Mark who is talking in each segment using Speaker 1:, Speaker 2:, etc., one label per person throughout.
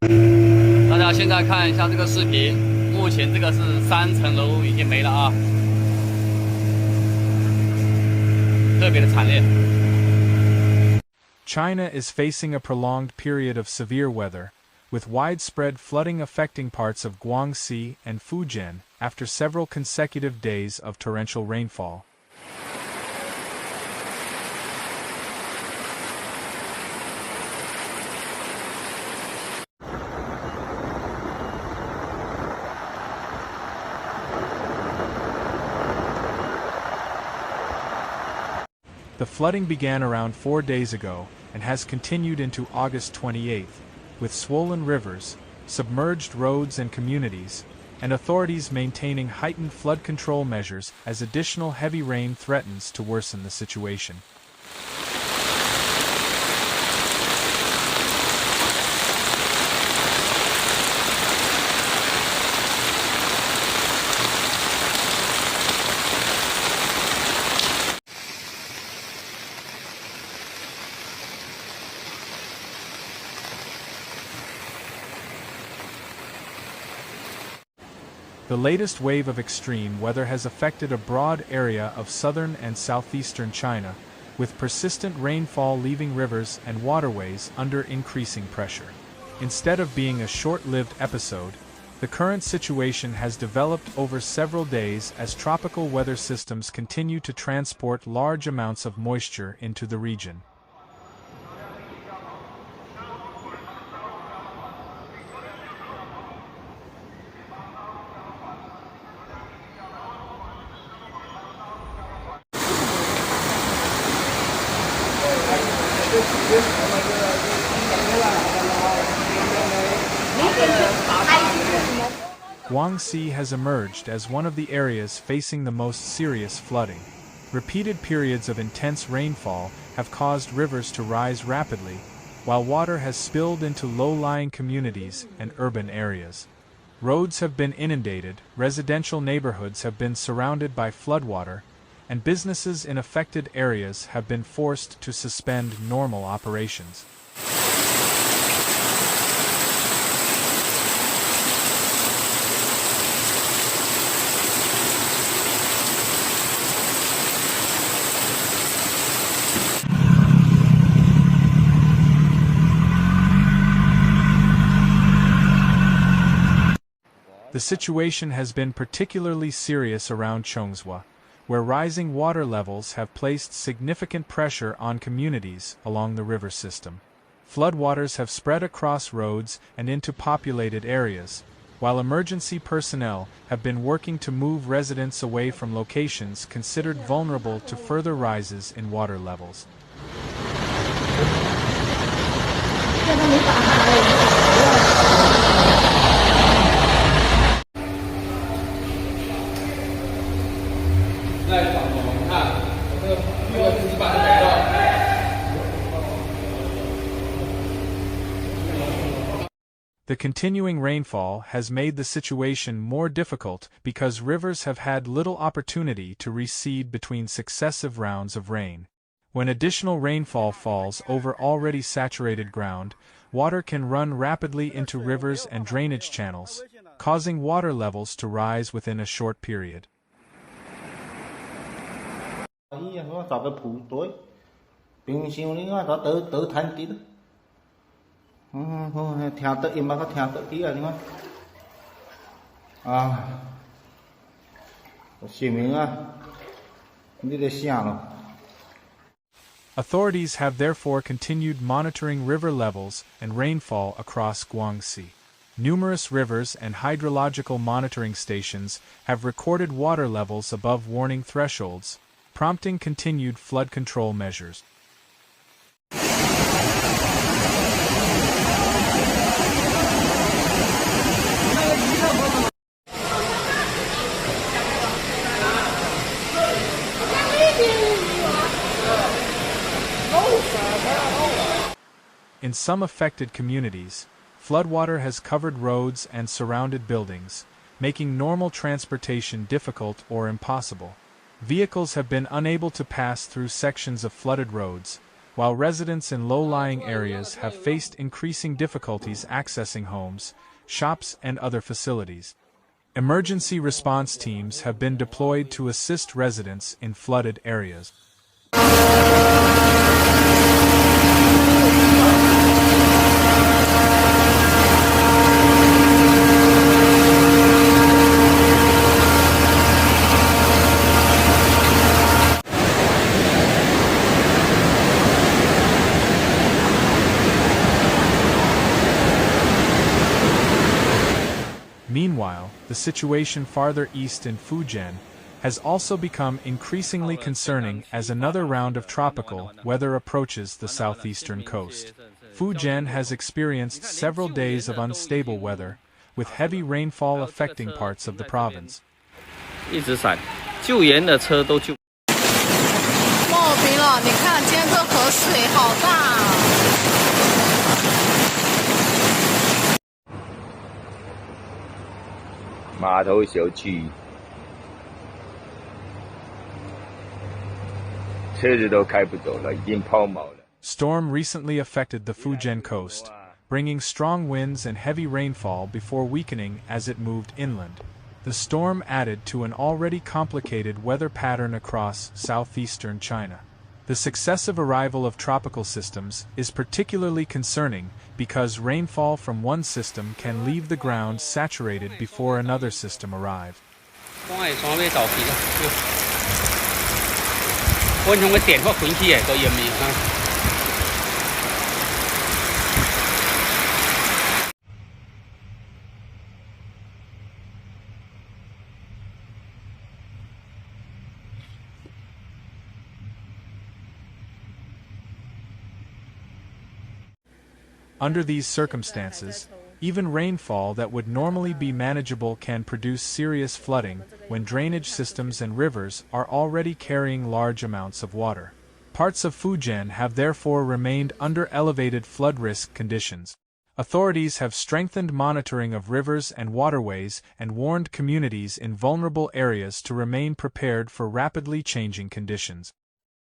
Speaker 1: 大家现在看一下这个视频，目前这个是3层楼已经没了啊，特别的惨烈。
Speaker 2: China is facing a prolonged period of severe weather, with widespread flooding affecting parts of Guangxi and Fujian after several consecutive days of torrential rainfall. The flooding began around 4 days ago and has continued into August 28th, with swollen rivers, submerged roads and communities, and authorities maintaining heightened flood control measures as additional heavy rain threatens to worsen the situation. The latest wave of extreme weather has affected a broad area of southern and southeastern China, with persistent rainfall leaving rivers and waterways under increasing pressure. Instead of being a short-lived episode, the current situation has developed over several days as tropical weather systems continue to transport large amounts of moisture into the region. Wong Sea has emerged as one of the areas facing the most serious flooding. Repeated periods of intense rainfall have caused rivers to rise rapidly, while water has spilled into low-lying communities and urban areas. Roads have been inundated, residential neighborhoods have been surrounded by floodwater, and businesses in affected areas have been forced to suspend normal operations. The situation has been particularly serious around Chongswa, where rising water levels have placed significant pressure on communities along the river system. Floodwaters have spread across roads and into populated areas, while emergency personnel have been working to move residents away from locations considered vulnerable to further rises in water levels. The continuing rainfall has made the situation more difficult because rivers have had little opportunity to recede between successive rounds of rain. When additional rainfall falls over already saturated ground, water can run rapidly into rivers and drainage channels, causing water levels to rise within a short period. Authorities have therefore continued monitoring river levels and rainfall across Guangxi. Numerous rivers and hydrological monitoring stations have recorded water levels above warning thresholds, prompting continued flood control measures. In some affected communities, floodwater has covered roads and surrounded buildings, making normal transportation difficult or impossible. Vehicles have been unable to pass through sections of flooded roads, while residents in low-lying areas have faced increasing difficulties accessing homes, shops, and other facilities. Emergency response teams have been deployed to assist residents in flooded areas. Meanwhile, the situation farther east in Fujen has also become increasingly concerning as another round of tropical weather approaches the southeastern coast. Fujen has experienced several days of unstable weather, with heavy rainfall affecting parts of the province.
Speaker 1: 一直闪，救援的车都救。
Speaker 3: 冒冰了，你看今天这河水好大。
Speaker 4: 码头小区，车子都开不走了，已经抛锚了。
Speaker 2: Storm recently affected the Fujian coast, bringing strong winds and heavy rainfall before weakening as it moved inland. The storm added to an already complicated weather pattern across southeastern China. The successive arrival of tropical systems is particularly concerning because rainfall from one system can leave the ground saturated before another system arrives.
Speaker 1: 溫重嘅電嗰款機都要面啊！
Speaker 2: Under these circumstances, even rainfall that would normally be manageable can produce serious flooding when drainage systems and rivers are already carrying large amounts of water. Parts of Fujian have therefore remained under elevated flood risk conditions. Authorities have strengthened monitoring of rivers and waterways and warned communities in vulnerable areas to remain prepared for rapidly changing conditions.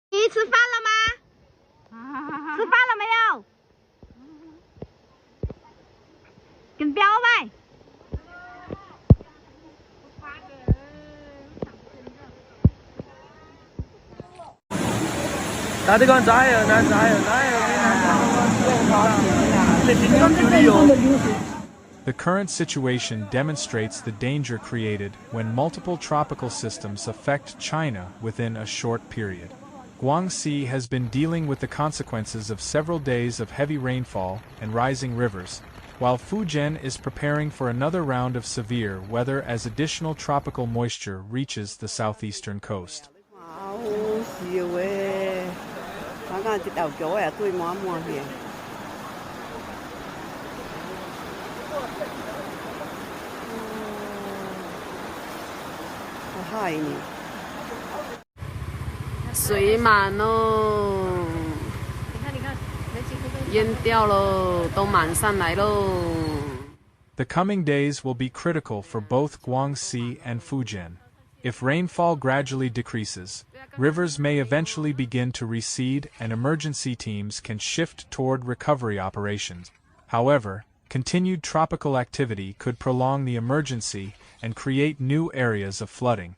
Speaker 3: 你吃饭了吗？吃饭了没有？ 跟标呗。
Speaker 1: 嗱，你講仔啊，嗱仔啊，
Speaker 2: The current situation demonstrates the danger created when multiple tropical systems affect China within a short period. Guangxi has been dealing with the consequences of several days of heavy rainfall and rising rivers, while Fujian is preparing for another round of severe weather as additional tropical moisture reaches the southeastern coast. The coming days will be critical for both Guangxi and Fujian. If rainfall gradually decreases, rivers may eventually begin to recede and emergency teams can shift toward recovery operations. However, continued tropical activity could prolong the emergency and create new areas of flooding.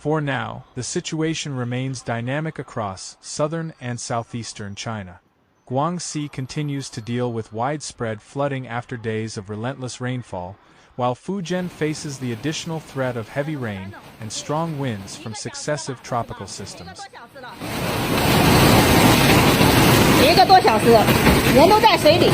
Speaker 2: For now, the situation remains dynamic across southern and southeastern China. Guangxi continues to deal with widespread flooding after days of relentless rainfall, while Fujian faces the additional threat of heavy rain and strong winds from successive tropical systems.
Speaker 3: 1个多小时，人都在水里。